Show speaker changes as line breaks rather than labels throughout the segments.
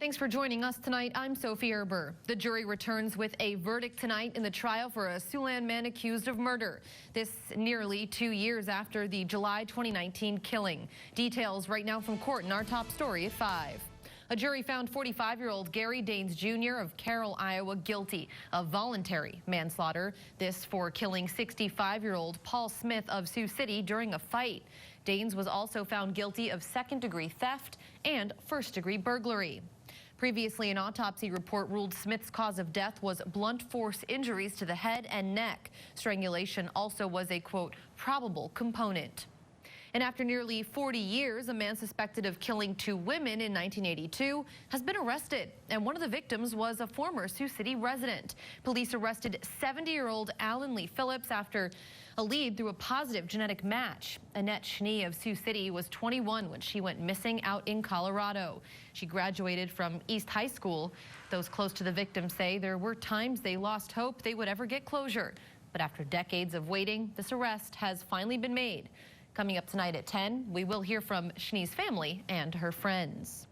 Thanks for joining us tonight. I'm Sophie Erber. The jury returns with a verdict tonight in the trial for a Siouxland man accused of murder. This nearly 2 years after the July 2019 killing. Details right now from court in our top story at 5. A jury found 45-year-old Gary Daines Jr. of Carroll, Iowa, guilty of voluntary manslaughter. This for killing 65-year-old Paul Smith of Sioux City during a fight. Daines was also found guilty of second-degree theft and first-degree burglary. Previously, an autopsy report ruled Smith's cause of death was blunt force injuries to the head and neck. Strangulation also was a, quote, probable component. And after nearly 40 years, a man suspected of killing 2 women in 1982 has been arrested, and one of the victims was a former Sioux City resident. Police arrested 70-year-old Lee Phillips after a lead through a positive genetic match. Annette Schnee of Sioux City was 21 when she went missing out in Colorado. She graduated from East High School. Those close to the victim say there were times they lost hope they would ever get closure. But after decades of waiting, this arrest has finally been made. Coming up tonight at 10, we will hear from Schnee's family and her friends.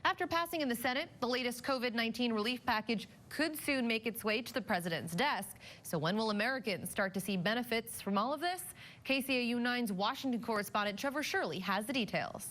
After passing in the Senate, the latest COVID-19 relief package could soon make its way to the president's desk. So when will Americans start to see benefits from all of this? KCAU 9's Washington correspondent Trevor Shirley has the details.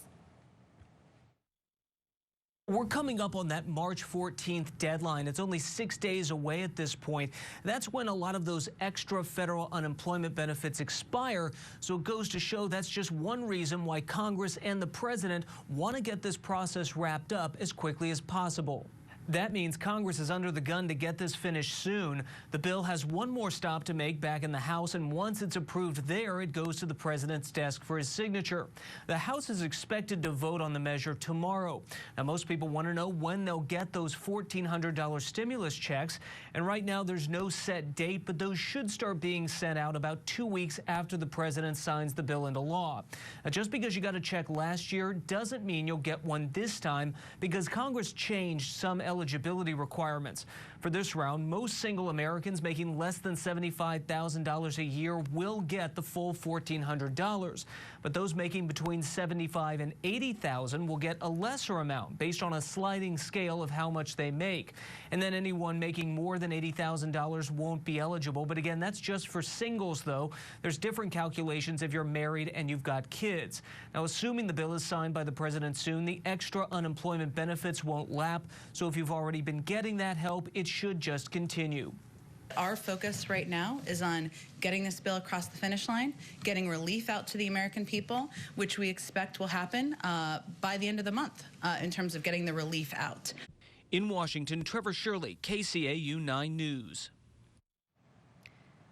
We're coming up on that March 14th deadline. It's only 6 days away at this point. That's when a lot of those extra federal unemployment benefits expire. So it goes to show that's just one reason why Congress and the president want to get this process wrapped up as quickly as possible. That means Congress is under the gun to get this finished soon. The bill has one more stop to make back in the House, and once it's approved there, it goes to the president's desk for his signature. The House is expected to vote on the measure tomorrow. Now, most people want to know when they'll get those $1,400 stimulus checks, and right now there's no set date, but those should start being sent out about 2 weeks after the president signs the bill into law. Now, just because you got a check last year doesn't mean you'll get one this time, because Congress changed some eligibility requirements. For this round, most single Americans making less than $75,000 a year will get the full $1,400. But those making between $75,000 and $80,000 will get a lesser amount based on a sliding scale of how much they make. And then anyone making more than $80,000 won't be eligible. But again, that's just for singles, though. There's different calculations if you're married and you've got kids. Now, assuming the bill is signed by the president soon, the extra unemployment benefits won't lap. So if you've already been getting that help, it should just continue.
Our focus right now is on getting this bill across the finish line, getting relief out to the American people, which we expect will happen by the end of the month in terms of getting the relief out.
In Washington, Trevor Shirley, KCAU 9 News.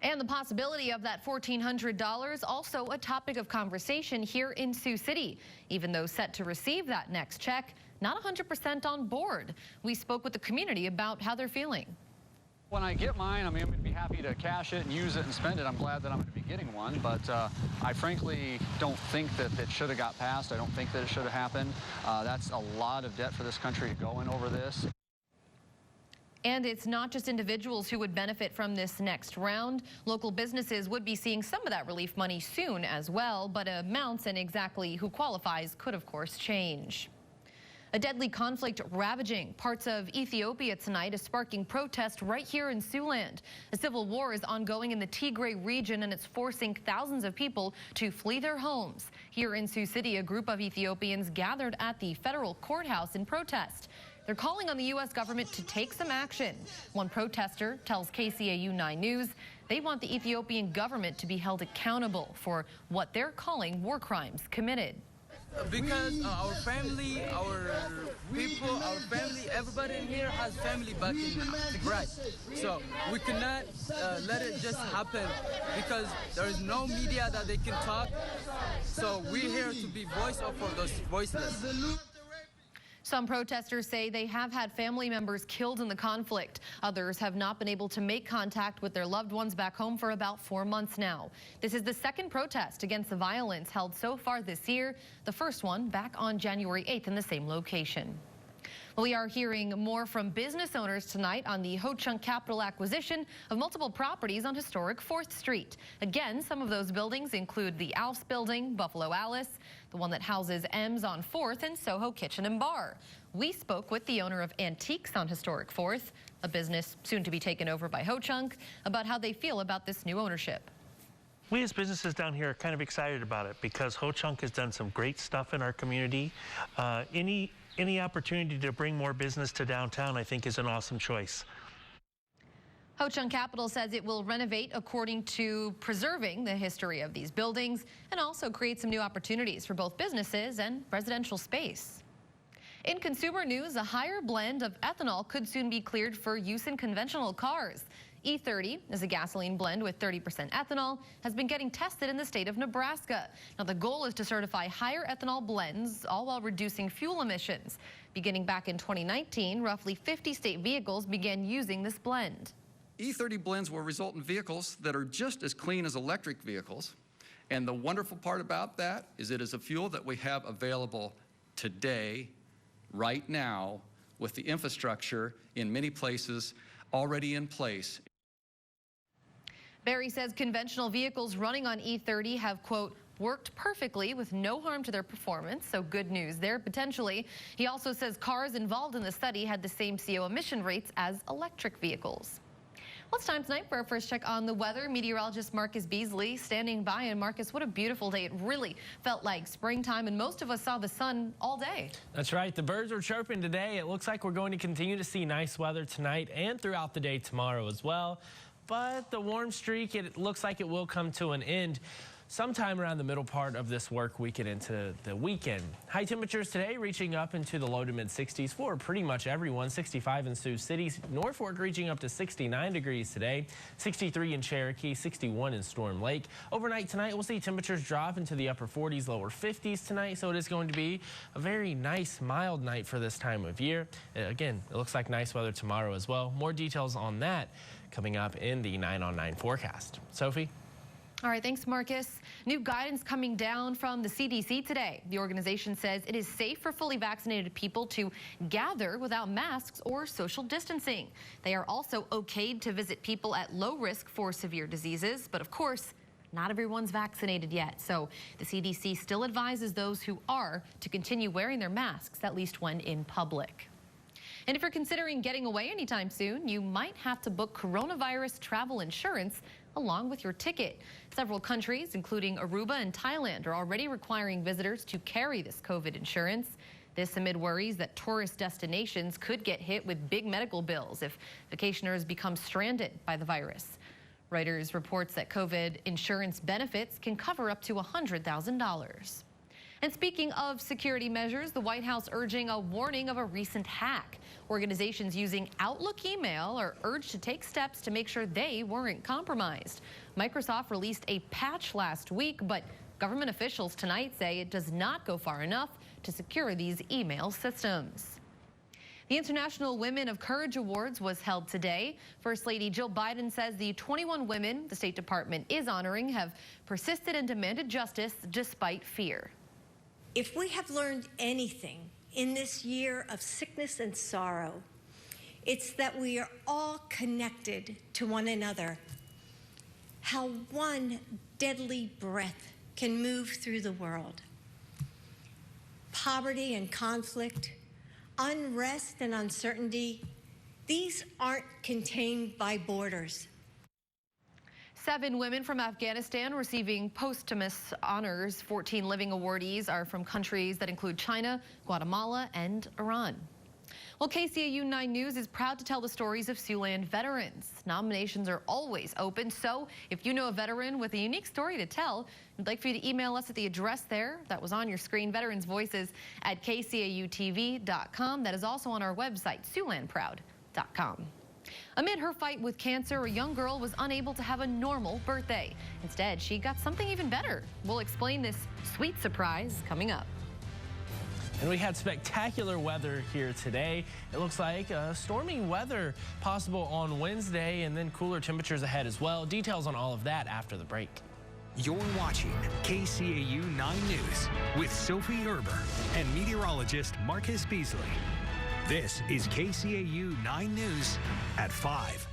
And the possibility of that $1,400 also a topic of conversation here in Sioux City. Even though set to receive that next check, not 100% on board. We spoke with the community about how they're feeling.
When I get mine, I'm going to be happy to cash it and use it and spend it. I'm glad that I'm going to be getting one, but I frankly don't think that it should have got passed. I don't think that it should have happened. That's a lot of debt for this country going over this.
And it's not just individuals who would benefit from this next round. Local businesses would be seeing some of that relief money soon as well, but amounts and exactly who qualifies could, of course, change. A deadly conflict ravaging parts of Ethiopia tonight is sparking protest right here in Siouxland. A civil war is ongoing in the Tigray region, and it's forcing thousands of people to flee their homes. Here in Sioux City, a group of Ethiopians gathered at the federal courthouse in protest. They're calling on the U.S. government to take some action. One protester tells KCAU 9 News they want the Ethiopian government to be held accountable for what they're calling war crimes committed.
Because our family, our people, our family, everybody in here has family back in Tigray. So we cannot let it just happen because there is no media that they can talk. So we're here to be voice up for those voiceless.
Some protesters say they have had family members killed in the conflict. Others have not been able to make contact with their loved ones back home for about 4 months now. This is the second protest against the violence held so far this year, the first one back on January 8th in the same location. We are hearing more from business owners tonight on the Ho-Chunk Capital acquisition of multiple properties on historic 4th Street. Again, some of those buildings include the Alf's building, Buffalo Alice, the one that houses M's on 4th and Soho Kitchen and Bar. We spoke with the owner of Antiques on Historic 4th, a business soon to be taken over by Ho Chunk, about how they feel about this new ownership.
We as businesses down here are kind of excited about it because Ho Chunk has done some great stuff in our community. Any opportunity to bring more business to downtown, I think, is an awesome choice.
Ho Chunk Capital says it will renovate according to preserving the history of these buildings and also create some new opportunities for both businesses and residential space. In consumer news, a higher blend of ethanol could soon be cleared for use in conventional cars. E30 is a gasoline blend with 30% ethanol, has been getting tested in the state of Nebraska. Now, the goal is to certify higher ethanol blends, all while reducing fuel emissions. Beginning back in 2019, roughly 50 state vehicles began using this blend.
E30 blends will result in vehicles that are just as clean as electric vehicles. And the wonderful part about that is it is a fuel that we have available today, right now, with the infrastructure in many places already in place.
Barry says conventional vehicles running on E30 have, quote, worked perfectly with no harm to their performance, so good news there potentially. He also says cars involved in the study had the same CO emission rates as electric vehicles. Well, it's time tonight for our first check on the weather. Meteorologist Marcus Beasley standing by. And Marcus, what a beautiful day. It really felt like springtime, and most of us saw the sun all day.
That's right. The birds are chirping today. It looks like we're going to continue to see nice weather tonight and throughout the day tomorrow as well. But the warm streak, it looks like it will come to an end sometime around the middle part of this work week and into the weekend. High temperatures today reaching up into the low to mid 60s for pretty much everyone. 65 in Sioux City, Norfolk reaching up to 69 degrees today, 63 in Cherokee, 61 in Storm Lake. Overnight tonight, we'll see temperatures drop into the upper 40s, lower 50s tonight, so it is going to be a very nice, mild night for this time of year. Again, it looks like nice weather tomorrow as well. More details on that coming up in the 9 on 9 forecast. Sophie?
All right, thanks, Marcus. New guidance coming down from the CDC today. The organization says it is safe for fully vaccinated people to gather without masks or social distancing. They are also okayed to visit people at low risk for severe diseases, but of course, not everyone's vaccinated yet. So the CDC still advises those who are to continue wearing their masks, at least when in public. And if you're considering getting away anytime soon, you might have to book coronavirus travel insurance along with your ticket. Several countries, including Aruba and Thailand, are already requiring visitors to carry this COVID insurance. This amid worries that tourist destinations could get hit with big medical bills if vacationers become stranded by the virus. Reuters reports that COVID insurance benefits can cover up to $100,000. And speaking of security measures, the White House urging a warning of a recent hack. Organizations using Outlook email are urged to take steps to make sure they weren't compromised. Microsoft released a patch last week, but government officials tonight say it does not go far enough to secure these email systems. The International Women of Courage Awards was held today. First Lady Jill Biden says the 21 women the State Department is honoring have persisted and demanded justice despite fear.
If we have learned anything in this year of sickness and sorrow, it's that we are all connected to one another. How one deadly breath can move through the world. Poverty and conflict, unrest and uncertainty, these aren't contained by borders.
7 women from Afghanistan receiving posthumous honors. 14 living awardees are from countries that include China, Guatemala, and Iran. Well, KCAU 9 News is proud to tell the stories of Siouxland veterans. Nominations are always open, so if you know a veteran with a unique story to tell, we'd like for you to email us at the address there that was on your screen, veteransvoices@kcautv.com. That is also on our website, siouxlandproud.com. Amid her fight with cancer, a young girl was unable to have a normal birthday. Instead, she got something even better. We'll explain this sweet surprise coming up.
And we had spectacular weather here today. It looks like stormy weather possible on Wednesday and then cooler temperatures ahead as well. Details on all of that after the break.
You're watching KCAU 9 News with Sophie Erber and meteorologist Marcus Beasley. This is KCAU 9 News at 5.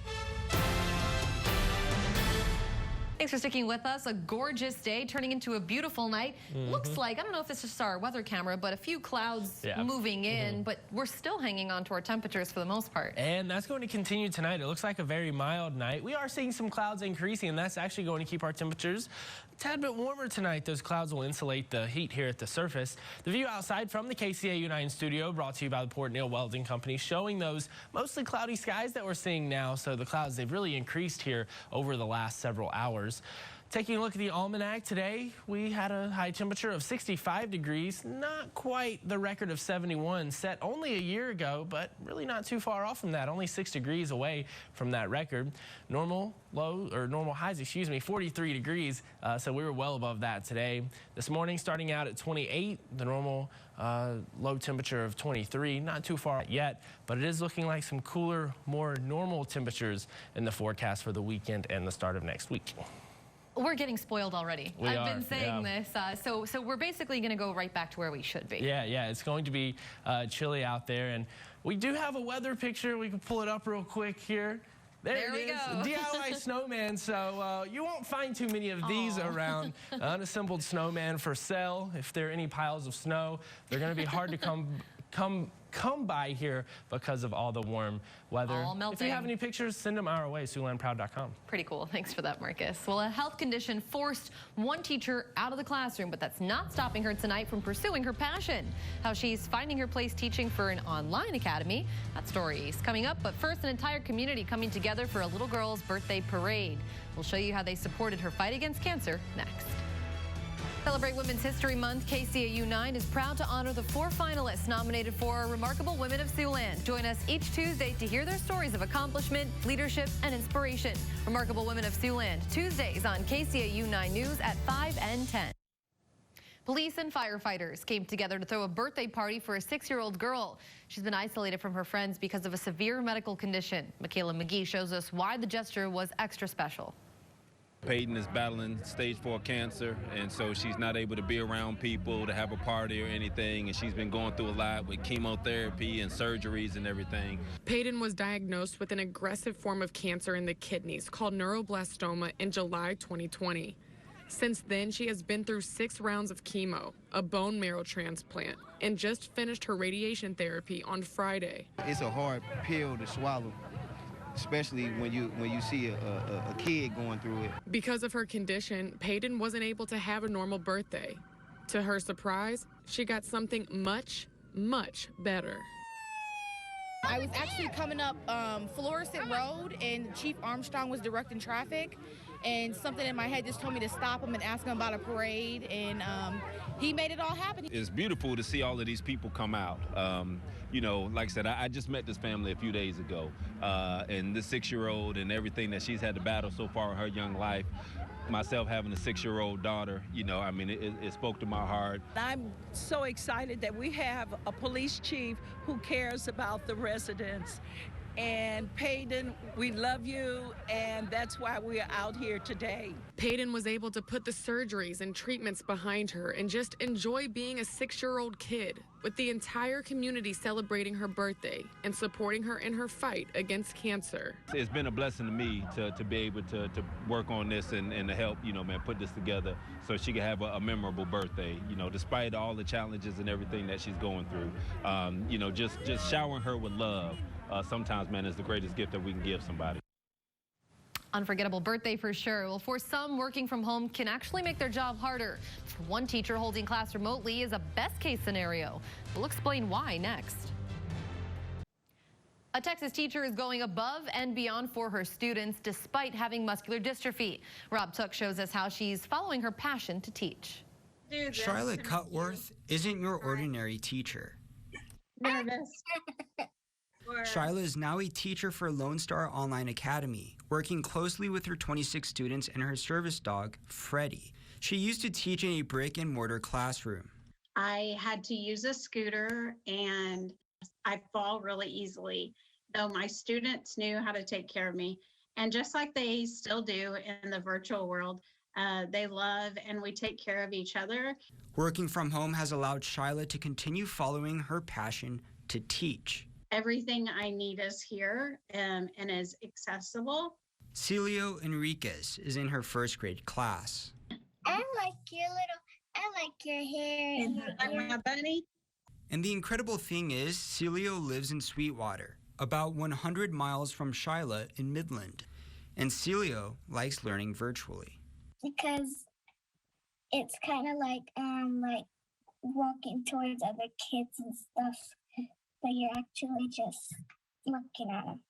A Thanks for sticking with us. A gorgeous day turning into a beautiful night. Looks like, I don't know if it's just our weather camera, but a few clouds moving in, but we're still hanging on to our temperatures for the most part.
And that's going to continue tonight. It looks like a very mild night. We are seeing some clouds increasing, and that's actually going to keep our temperatures a tad bit warmer tonight. Those clouds will insulate the heat here at the surface. The view outside from the KCAU 9 studio brought to you by the Port Neal Welding Company, showing those mostly cloudy skies that we're seeing now. So the clouds, they've really increased here over the last several hours. Taking a look at the Almanac today, we had a high temperature of 65 degrees, not quite the record of 71 set only a year ago, but really not too far off from that, only 6 degrees away from that record. Normal highs, 43 degrees, so we were well above that today. This morning starting out at 28, the normal low temperature of 23, not too far yet, but it is looking like some cooler, more normal temperatures in the forecast for the weekend and the start of next week.
We're getting spoiled already. I've been saying this. So we're basically going to go right back to where we should be.
Yeah, it's going to be chilly out there. And we do have a weather picture. We can pull it up real quick here. There it is, DIY snowman. So you won't find too many of these around. Unassembled snowman for sale. If there are any piles of snow, they're going to be hard to come by here because of all the warm weather.
All melting.
If you have any pictures, send them our way, SiouxlandProud.com.
Pretty cool. Thanks for that, Marcus. Well, a health condition forced one teacher out of the classroom, but that's not stopping her tonight from pursuing her passion. How she's finding her place teaching for an online academy. That story is coming up, but first, an entire community coming together for a little girl's birthday parade. We'll show you how they supported her fight against cancer next. Celebrate Women's History Month. KCAU 9 is proud to honor the 4 finalists nominated for Remarkable Women of Siouxland. Join us each Tuesday to hear their stories of accomplishment, leadership, and inspiration. Remarkable Women of Siouxland, Tuesdays on KCAU 9 News at 5 and 10. Police and firefighters came together to throw a birthday party for a 6-year-old girl. She's been isolated from her friends because of a severe medical condition. Michaela McGee shows us why the gesture was extra special.
Peyton is battling stage 4 cancer, and so she's not able to be around people to have a party or anything, and she's been going through a lot with chemotherapy and surgeries and everything.
Peyton was diagnosed with an aggressive form of cancer in the kidneys called neuroblastoma in July 2020. Since then, she has been through 6 rounds of chemo, a bone marrow transplant, and just finished her radiation therapy on Friday.
It's a hard pill to swallow, especially when you see a kid going through it.
Because of her condition, Peyton wasn't able to have a normal birthday. To her surprise, she got something much, much better.
I was actually coming up Florissant Road, and Chief Armstrong was directing traffic, and something in my head just told me to stop him and ask him about a parade, and he made it all happen.
It's beautiful to see all of these people come out. You know, like I said, I just met this family a few days ago, and this 6-year-old and everything that she's had to battle so far in her young life. Myself having a 6-year-old daughter, you know, I mean, it spoke to my heart.
I'm so excited that we have a police chief who cares about the residents. And Peyton, we love you, and that's why we're out here today.
Peyton was able to put the surgeries and treatments behind her and just enjoy being a 6-year-old kid, with the entire community celebrating her birthday and supporting her in her fight against cancer.
It's been a blessing to me to be able to work on this and to help, you know, man, put this together so she can have a memorable birthday, you know, despite all the challenges and everything that she's going through. You know, just showering her with love. Sometimes, man, is the greatest gift that we can give somebody.
Unforgettable birthday for sure. Well, for some, working from home can actually make their job harder. For one teacher, holding class remotely is a best case scenario. We'll explain why next. A Texas teacher is going above and beyond for her students despite having muscular dystrophy. Rob Took shows us how she's following her passion to teach.
Charlotte Cutworth isn't your ordinary teacher.
Nervous.
Shyla is now a teacher for Lone Star Online Academy, working closely with her 26 students and her service dog, Freddie. She used to teach in a brick-and-mortar classroom.
I had to use a scooter, and I fall really easily, though my students knew how to take care of me. And just like they still do in the virtual world, they love and we take care of each other.
Working from home has allowed Shyla to continue following her passion to teach.
Everything I need is here and is accessible.
Celio Enriquez is in her first grade class.
I like your hair.
And my bunny.
And the incredible thing is, Celio lives in Sweetwater, about 100 miles from Shyla in Midland. And Celio likes learning virtually.
Because it's kind of like walking towards other kids and stuff, but you're actually just looking at them.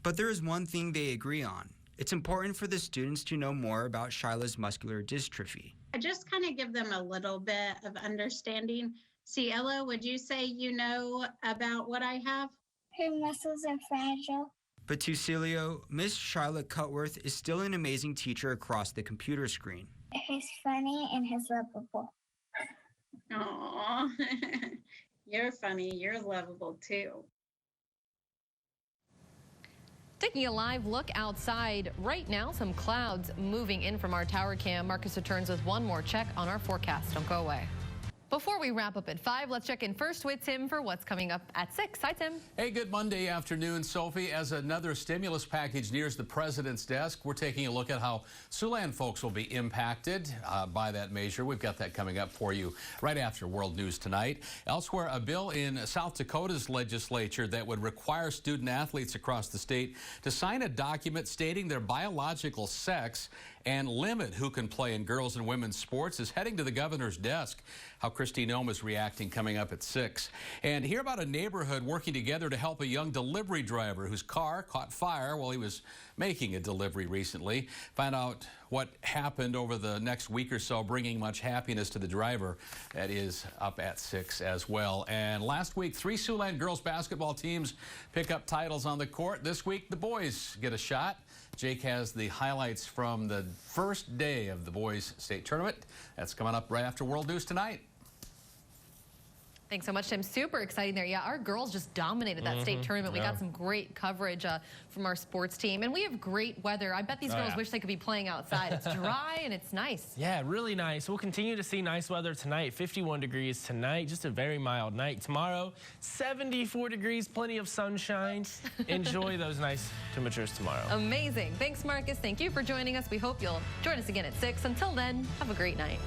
But there is one thing they agree on. It's important for the students to know more about Shyla's muscular dystrophy.
I just kind of give them a little bit of understanding. Cielo, would you say you know about what I have?
Her muscles are fragile.
But to Celio, Miss Shyla Cutworth is still an amazing teacher across the computer screen.
He's funny and he's lovable.
Aww, you're funny, you're lovable too.
Taking a live look outside right now, some clouds moving in from our tower cam. Marcus returns with one more check on our forecast. Don't go away. Before we wrap up at 5, let's check in first with Tim for what's coming up at 6. Hi, Tim.
Hey, good Monday afternoon, Sophie. As another stimulus package nears the president's desk, we're taking a look at how Siouxland folks will be impacted by that measure. We've got that coming up for you right after World News Tonight. Elsewhere, a bill in South Dakota's legislature that would require student athletes across the state to sign a document stating their biological sex and limit who can play in girls and women's sports is heading to the governor's desk. How Christine Ohm is reacting coming up at 6. And hear about a neighborhood working together to help a young delivery driver whose car caught fire while he was making a delivery recently. Find out what happened over the next week or so, bringing much happiness to the driver. That is up at 6 as well. And last week, 3 Siouxland girls basketball teams pick up titles on the court. This week, the boys get a shot. Jake has the highlights from the first day of the boys' state tournament. That's coming up right after World News Tonight.
Thanks so much, Tim. Super exciting there. Yeah, our girls just dominated that state tournament. We got some great coverage from our sports team, and we have great weather. I bet these girls wish they could be playing outside. It's dry and it's nice.
Yeah, really nice. We'll continue to see nice weather tonight. 51 degrees tonight, just a very mild night. Tomorrow, 74 degrees, plenty of sunshine. Enjoy those nice temperatures tomorrow.
Amazing. Thanks, Marcus. Thank you for joining us. We hope you'll join us again at 6. Until then, have a great night.